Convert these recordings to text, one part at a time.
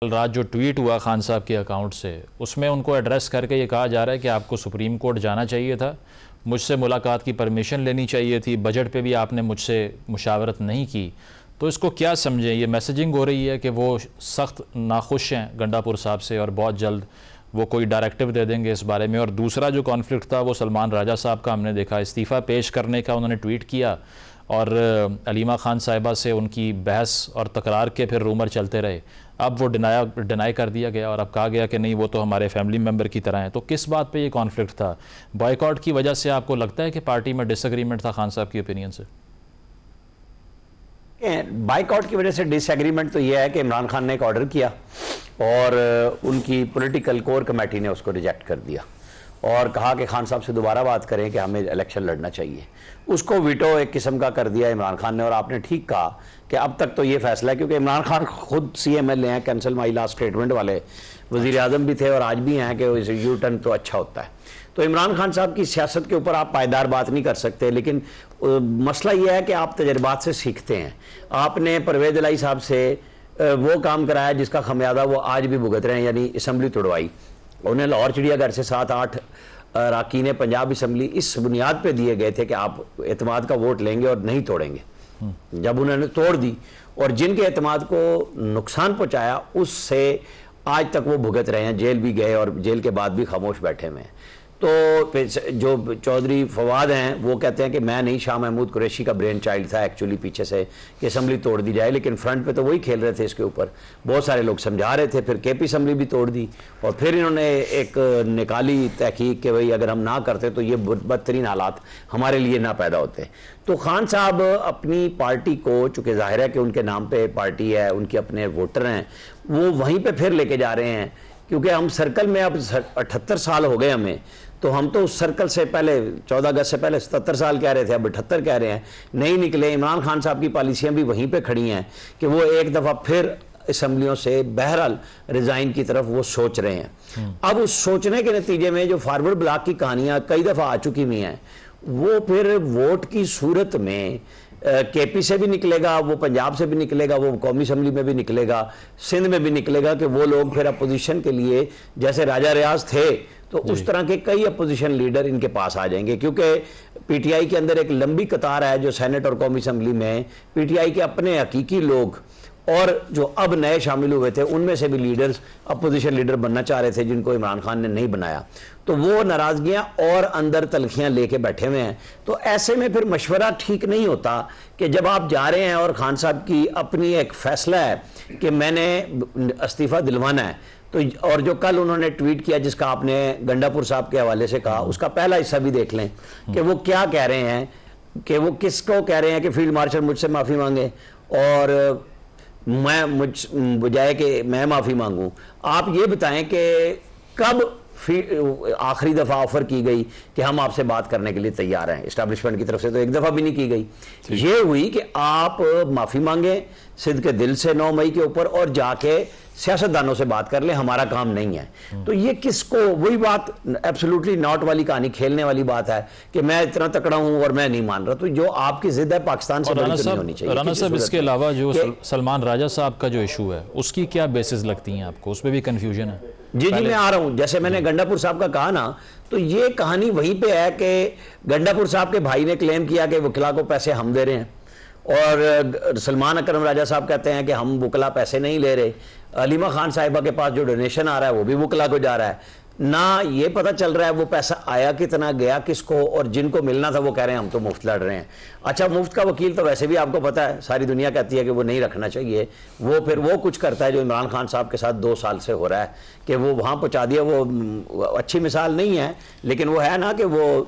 कल रात जो ट्वीट हुआ खान साहब के अकाउंट से, उसमें उनको एड्रेस करके ये कहा जा रहा है कि आपको सुप्रीम कोर्ट जाना चाहिए था, मुझसे मुलाकात की परमिशन लेनी चाहिए थी, बजट पे भी आपने मुझसे मुशावरत नहीं की। तो इसको क्या समझें? ये मैसेजिंग हो रही है कि वो सख्त नाखुश हैं गंडापुर साहब से और बहुत जल्द वो कोई डायरेक्टिव दे देंगे इस बारे में। और दूसरा जो कॉन्फ्लिक्ट था वो सलमान राजा साहब का हमने देखा, इस्तीफ़ा पेश करने का उन्होंने ट्वीट किया और अलीमा खान साहिबा से उनकी बहस और तकरार के फिर रूमर चलते रहे। अब वो डिनाई कर दिया गया और अब कहा गया कि नहीं वो तो हमारे फैमिली मेम्बर की तरह हैं। तो किस बात पे ये कॉन्फ्लिक्ट था? बॉयकॉट की वजह से आपको लगता है कि पार्टी में डिसएग्रीमेंट था खान साहब की ओपिनियन से? बाइकआउट की वजह से डिसएग्रीमेंट तो यह है कि इमरान खान ने एक ऑर्डर किया और उनकी पॉलिटिकल कोर कमेटी ने उसको रिजेक्ट कर दिया और कहा कि खान साहब से दोबारा बात करें कि हमें इलेक्शन लड़ना चाहिए। उसको वीटो एक किस्म का कर दिया इमरान खान ने। और आपने ठीक कहा कि अब तक तो ये फैसला है, क्योंकि इमरान खान खुद CML हैं, कैंसिल माई लास्ट स्टेटमेंट वाले वज़ीर आज़म भी थे और आज भी हैं कि यू टर्न तो अच्छा होता है। तो इमरान खान साहब की सियासत के ऊपर आप पायदार बात नहीं कर सकते, लेकिन मसला यह है कि आप तजर्बात से सीखते हैं। आपने परवेज़ इलाही साहब से वो काम कराया जिसका खमियाजा वो आज भी भुगत रहे हैं, यानी असम्बली तोड़वाई। उन्हें लाहौर चिड़ियाघर से 7-8 अरकान पंजाब असम्बली इस बुनियाद पे दिए गए थे कि आप एतमाद का वोट लेंगे और नहीं तोड़ेंगे। जब उन्होंने तोड़ दी और जिनके एतमाद को नुकसान पहुंचाया उससे आज तक वो भुगत रहे हैं, जेल भी गए और जेल के बाद भी खामोश बैठे हुए हैं। तो जो चौधरी फवाद हैं वो कहते हैं कि मैं नहीं, शाह महमूद कुरैशी का ब्रेन चाइल्ड था एक्चुअली पीछे से कि असम्बली तोड़ दी जाए, लेकिन फ्रंट पे तो वही खेल रहे थे इसके ऊपर। बहुत सारे लोग समझा रहे थे, फिर KP असम्बली भी तोड़ दी और फिर इन्होंने एक निकाली तहकीक कि भाई अगर हम ना करते तो ये बदतरीन हालात हमारे लिए ना पैदा होते। तो खान साहब अपनी पार्टी को, चूँकि जाहिर है कि उनके नाम पर पार्टी है, उनके अपने वोटर हैं, वो वहीं पर फिर लेके जा रहे हैं। क्योंकि हम सर्कल में अब 78 साल हो गए हमें, तो हम तो उस सर्कल से पहले 14 अगस्त से पहले 77 साल कह रहे थे, अब 78 कह रहे हैं, नहीं निकले। इमरान खान साहब की पॉलिसियां भी वहीं पे खड़ी हैं कि वो एक दफ़ा फिर असम्बलियों से बहरहाल रिज़ाइन की तरफ वो सोच रहे हैं। अब उस सोचने के नतीजे में जो फॉरवर्ड ब्लॉक की कहानियाँ कई दफ़ा आ चुकी हुई हैं, वो फिर वोट की सूरत में KP से भी निकलेगा, वो पंजाब से भी निकलेगा, वो कौमी असम्बली में भी निकलेगा, सिंध में भी निकलेगा कि वो लोग फिर अपोजिशन के लिए जैसे राजा रियाज थे तो उस तरह के कई अपोजिशन लीडर इनके पास आ जाएंगे। क्योंकि PTI के अंदर एक लंबी कतार है जो सेनेट और कौमी असम्बली में PTI के अपने हकीकी लोग और जो अब नए शामिल हुए थे उनमें से भी लीडर्स अपोजिशन लीडर बनना चाह रहे थे जिनको इमरान खान ने नहीं बनाया। तो वो नाराजगियां और अंदर तलखियां लेके बैठे हुए हैं। तो ऐसे में फिर मशवरा ठीक नहीं होता कि जब आप जा रहे हैं और खान साहब की अपनी एक फैसला है कि मैंने इस्तीफ़ा दिलवाना है, तो और जो कल उन्होंने ट्वीट किया जिसका आपने गंडापुर साहब के हवाले से कहा, उसका पहला हिस्सा भी देख लें कि वो क्या कह रहे हैं, कि वो किसको कह रहे हैं कि फील्ड मार्शल मुझसे माफ़ी मांगे और मैं बजाय कि मैं माफ़ी मांगूं। आप ये बताएं कि कब आखिरी दफ़ा ऑफर की गई कि हम आपसे बात करने के लिए तैयार हैं? इस्टेब्लिशमेंट की तरफ से तो एक दफ़ा भी नहीं की गई। ये हुई कि आप माफ़ी मांगे सिद्ध के दिल से 9 मई के ऊपर और जाके सियासतदानों से बात कर ले, हमारा काम नहीं है। तो ये किसको, वही बात एब्सोल्युटली नॉट वाली कहानी, खेलने वाली बात है कि मैं इतना तकड़ा हूं और मैं नहीं मान रहा। तो जो आपकी जिद है पाकिस्तान से बड़ी तो नहीं होनी चाहिए। राना साहब, इसके अलावा जो सलमान राजा साहब का जो इशू है उसकी क्या बेसिस लगती हैं आपको? उसमें भी कंफ्यूजन है? जी मैं आ रहा हूं। जैसे मैंने गंडापुर साहब का कहा ना, तो ये कहानी वहीं पे है कि गंडापुर साहब के भाई ने क्लेम किया कि वकीला को पैसे हम दे रहे हैं और सलमान अकरम राजा साहब कहते हैं कि हम वकला पैसे नहीं ले रहे। अलीमा खान साहिबा के पास जो डोनेशन आ रहा है वो भी वकला को जा रहा है। ना ये पता चल रहा है वो पैसा आया कितना, गया किसको, और जिनको मिलना था वो कह रहे हैं हम तो मुफ्त लड़ रहे हैं। अच्छा, मुफ्त का वकील तो वैसे भी आपको पता है सारी दुनिया कहती है कि वो नहीं रखना चाहिए। वो फिर वो कुछ करता है जो इमरान खान साहब के साथ 2 साल से हो रहा है कि वो वहाँ पहुँचा दिया। वो अच्छी मिसाल नहीं है, लेकिन वो है ना कि वो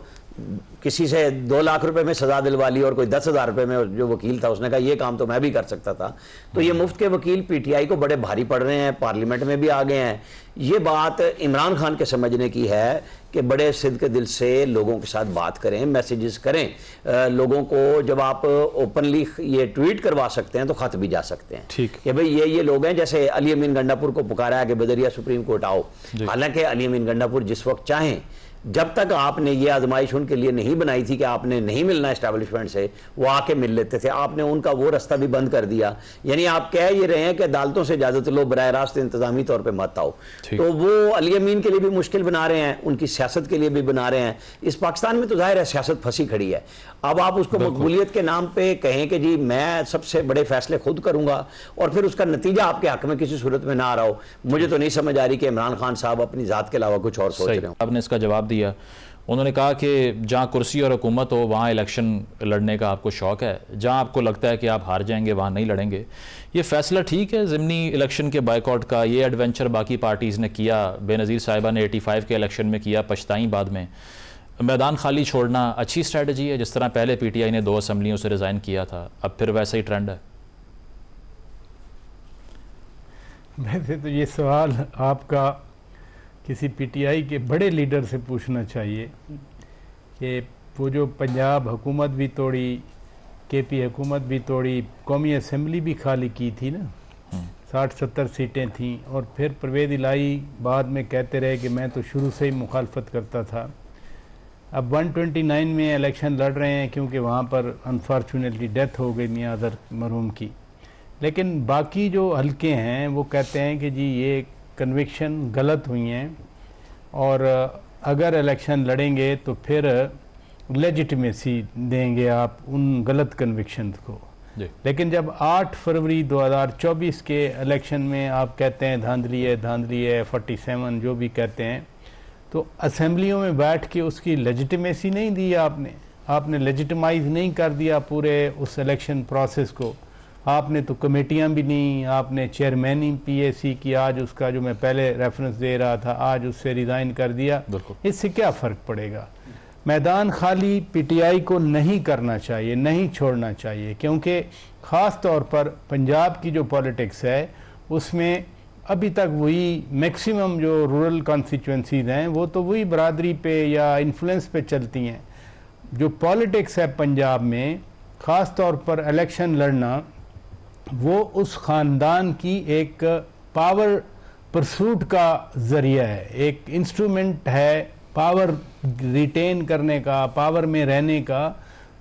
किसी से 2 लाख रुपए में सजा दिलवा ली और कोई 10,000 रुपए में जो वकील था उसने कहा ये काम तो मैं भी कर सकता था। तो ये मुफ्त के वकील PTI को बड़े भारी पड़ रहे हैं, पार्लियामेंट में भी आ गए हैं। ये बात इमरान खान के समझने की है कि बड़े सिद्ध के दिल से लोगों के साथ बात करें, मैसेजेस करें। लोगों को जब आप ओपनली ये ट्वीट करवा सकते हैं तो खत भी जा सकते हैं कि भाई ये लोग हैं। जैसे अली अमीन गंडापुर को पुकारा है कि बदरिया सुप्रीम कोर्ट आओ, हालांकि अली अमीन गंडापुर जिस वक्त चाहें जब तक आपने ये आजमाइश उनके लिए नहीं बनाई थी कि आपने नहीं मिलना एस्टैब्लिशमेंट से, वो आके मिल लेते थे, आपने उनका वो रास्ता भी बंद कर दिया। यानी आप कह ये रहे हैं कि अदालतों से इजाजत लो, बराह रास्त इंतजामी तौर पर मत आओ। तो वो अली अमीन के लिए भी मुश्किल बना रहे हैं, उनकी सियासत के लिए भी बना रहे हैं। इस पाकिस्तान में तो जाहिर है सियासत फंसी खड़ी है। अब आप उसको मकबूलियत के नाम पे कहें कि जी मैं सबसे बड़े फैसले खुद करूंगा और फिर उसका नतीजा आपके हक में किसी सूरत में ना आ रहा हो, मुझे तो नहीं समझ आ रही कि इमरान खान साहब अपनी जात के अलावा कुछ और सोच रहे हो। आपने इसका जवाब दिया, उन्होंने कहा कि जहाँ कुर्सी और हुकूमत हो वहाँ इलेक्शन लड़ने का आपको शौक़ है, जहाँ आपको लगता है कि आप हार जाएंगे वहाँ नहीं लड़ेंगे। ये फैसला ठीक है ज़िमनी इलेक्शन के बाइकआउट का? ये एडवेंचर बाकी पार्टीज़ ने किया, बेनज़ीर साहिबा ने 85 के इलेक्शन में किया, पछताई बाद में। मैदान खाली छोड़ना अच्छी स्ट्रैटेजी है? जिस तरह पहले PTI ने 2 असम्बलियों से रिज़ाइन किया था, अब फिर वैसा ही ट्रेंड है? वैसे तो ये सवाल आपका किसी PTI के बड़े लीडर से पूछना चाहिए कि वो जो पंजाब हुकूमत भी तोड़ी, KP हुकूमत भी तोड़ी, कौमी असम्बली भी खाली की थी ना, 60-70 सीटें थीं, और फिर परवेज़ इलाही बाद में कहते रहे कि मैं तो शुरू से ही मुखालफत करता था। अब 129 में इलेक्शन लड़ रहे हैं क्योंकि वहाँ पर अनफॉर्चुनेटली डेथ हो गई मियां अज़हर मरहूम की, लेकिन बाकी जो हल्के हैं वो कहते हैं कि जी ये कन्विक्शन गलत हुई हैं और अगर इलेक्शन लड़ेंगे तो फिर लेजिटिमेसी देंगे आप उन गलत कन्विक्शन को। लेकिन जब 8 फरवरी 2024 के इलेक्शन में आप कहते हैं धांधली है 47 जो भी कहते हैं, तो असेंबलियों में बैठ के उसकी लेजिटिमेसी नहीं दी आपने लेजिटिमाइज नहीं कर दिया पूरे उस इलेक्शन प्रोसेस को। आपने तो कमेटियां भी नहीं, आपने चेयरमैन ही PAC की, आज उसका जो मैं पहले रेफरेंस दे रहा था, आज उससे रिज़ाइन कर दिया। इससे क्या फ़र्क पड़ेगा? मैदान खाली PTI को नहीं करना चाहिए, नहीं छोड़ना चाहिए, क्योंकि ख़ास तौर पर पंजाब की जो पॉलिटिक्स है उसमें अभी तक वही मैक्सिमम जो रूरल कॉन्स्टिट्यूंसीज़ हैं वो तो वही बरादरी पे या इन्फ्लुएंस पे चलती हैं। जो पॉलिटिक्स है पंजाब में ख़ास तौर पर इलेक्शन लड़ना, वो उस ख़ानदान की एक पावर परसूट का ज़रिया है, एक इंस्ट्रूमेंट है पावर रिटेन करने का, पावर में रहने का।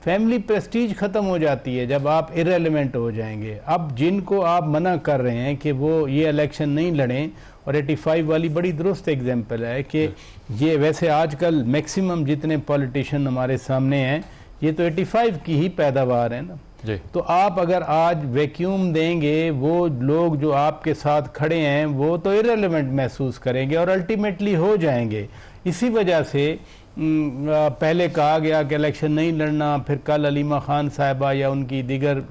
फैमिली प्रेस्टीज ख़त्म हो जाती है जब आप इरेलेवेंट हो जाएंगे। अब जिनको आप मना कर रहे हैं कि वो ये इलेक्शन नहीं लड़ें, और 85 वाली बड़ी दुरुस्त एग्जाम्पल है कि ये वैसे आजकल मैक्सिमम जितने पॉलिटिशियन हमारे सामने हैं ये तो 85 की ही पैदावार है ना। तो आप अगर आज वैक्यूम देंगे, वो लोग जो आपके साथ खड़े हैं वो तो इरेलेवेंट महसूस करेंगे और अल्टीमेटली हो जाएंगे। इसी वजह से पहले कहा गया कि इलेक्शन नहीं लड़ना, फिर कल अलीमा खान साहिबा या उनकी दीगर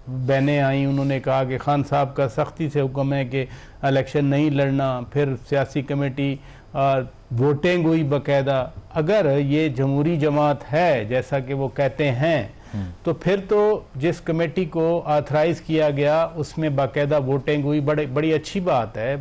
बहनें आई, उन्होंने कहा कि खान साहब का सख्ती से हुक्म है कि इलेक्शन नहीं लड़ना, फिर सियासी कमेटी वोटिंग हुई बाकायदा। अगर ये जमहूरी जमात है जैसा कि वो कहते हैं, तो फिर तो जिस कमेटी को ऑथराइज किया गया उसमें बाकायदा वोटिंग हुई, बड़ी अच्छी बात है।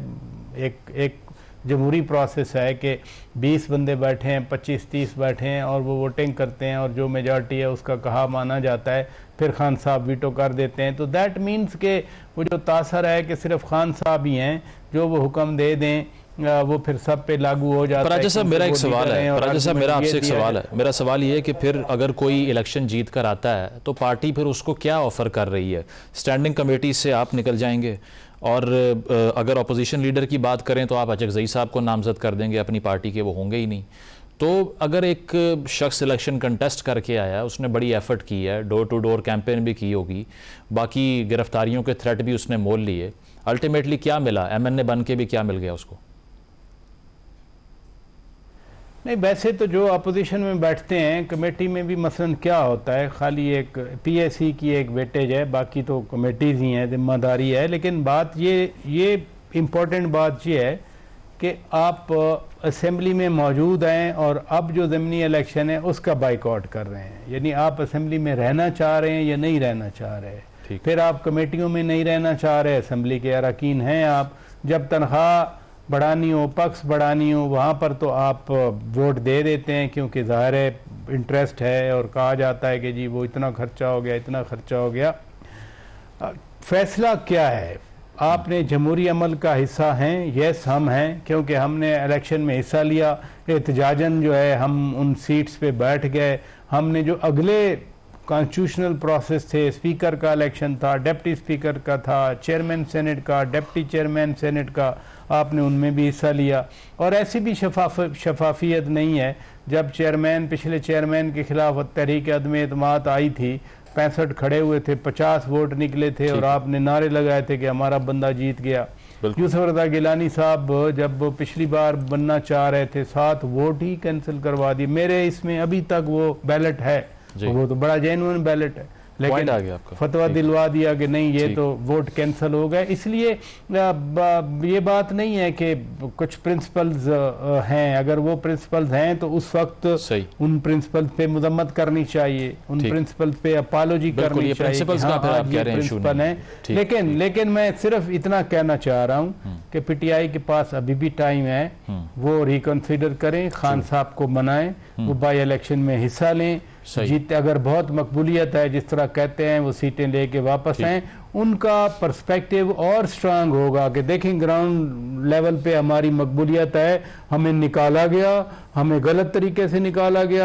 एक जमहूरी प्रोसेस है कि 20 बंदे बैठे हैं, 25-30 बैठे हैं और वो वोटिंग करते हैं और जो मेजॉरिटी है उसका कहा माना जाता है, फिर खान साहब वीटो कर देते हैं। तो दैट मीन्स के वो जो तासर है कि सिर्फ खान साहब ही हैं जो वो हुक्म दे दें, वो फिर सब पे लागू हो जाता है। राजा साहब मेरा एक सवाल है, राजा साहब मेरा आपसे एक सवाल है, मेरा सवाल ये है कि फिर अगर कोई इलेक्शन जीत कर आता है तो पार्टी फिर उसको क्या ऑफर कर रही है? स्टैंडिंग कमेटी से आप निकल जाएंगे, और अगर अपोजिशन लीडर की बात करें तो आप अचकज़ई साहब को नामजद कर देंगे अपनी पार्टी के, वो होंगे ही नहीं। तो अगर एक शख्स इलेक्शन कंटेस्ट करके आया, उसने बड़ी एफर्ट की है, डोर टू डोर कैंपेन भी की होगी, बाकी गिरफ्तारियों के थ्रेट भी उसने मोल लिए, अल्टीमेटली क्या मिला? MNA बन के भी क्या मिल गया उसको? नहीं, वैसे तो जो अपोजिशन में बैठते हैं कमेटी में भी मसलन क्या होता है, खाली एक PAC की एक वेटेज है, बाकी तो कमेटीज़ ही हैं, जिम्मेदारी है। लेकिन बात ये इम्पोर्टेंट बात ये है कि आप असेंबली में मौजूद हैं और अब जो ज़मीनी इलेक्शन है उसका बाइकआउट कर रहे हैं, यानी आप असेंबली में रहना चाह रहे हैं या नहीं रहना चाह रहे। फिर आप कमेटियों में नहीं रहना चाह रहे, असेंबली के अरकान हैं आप, जब तनख्वाह बढ़ानी हो, पक्ष बढ़ानी हो, वहाँ पर तो आप वोट दे देते हैं क्योंकि ज़ाहिर है इंटरेस्ट है, और कहा जाता है कि जी वो इतना खर्चा हो गया, इतना खर्चा हो गया। फैसला क्या है? आपने जमहूरी अमल का हिस्सा हैं, यस हम हैं, क्योंकि हमने इलेक्शन में हिस्सा लिया, एहतजाजन जो है हम उन सीट्स पे बैठ गए। हमने जो अगले कॉन्स्टिट्यूशनल प्रोसेस थे, स्पीकर का इलेक्शन था, डिप्टी स्पीकर का था, चेयरमैन सेनेट का, डिप्टी चेयरमैन सेनेट का, आपने उनमें भी हिस्सा लिया। और ऐसी भी शफाफियत नहीं है। जब चेयरमैन, पिछले चेयरमैन के खिलाफ तहरीक अदम एतमाद आई थी, 65 खड़े हुए थे, 50 वोट निकले थे और आपने नारे लगाए थे कि हमारा बंदा जीत गया। यूसुफ रज़ा गिलानी साहब जब पिछली बार बनना चाह रहे थे, 7 वोट ही कैंसिल करवा दिए। मेरे इसमें अभी तक वो बैलेट है, वो तो बड़ा जेन्युइन बैलेट है, लेकिन फतवा दिलवा दिया कि नहीं ये तो वोट कैंसिल हो गए। इसलिए ये बात नहीं है कि कुछ प्रिंसिपल्स हैं, अगर वो प्रिंसिपल्स हैं तो उस वक्त उन प्रिंसिपल्स पे मुजम्मत करनी चाहिए, उन प्रिंसिपल्स पे अपॉलॉजी करनी चाहिए। प्रिंसिपल हैं, लेकिन मैं सिर्फ इतना कहना चाह रहा हूँ कि पीटीआई के पास अभी भी टाइम है, वो रिकंसिडर करें, खान साहब को मनाएं, वो बाई इलेक्शन में हिस्सा लें, जीत अगर बहुत मकबूलियत है जिस तरह कहते हैं, वो सीटें लेके वापस आएं, उनका पर्सपेक्टिव और स्ट्रांग होगा कि देखें ग्राउंड लेवल पे हमारी मकबूलियत है, हमें निकाला गया, हमें गलत तरीके से निकाला गया।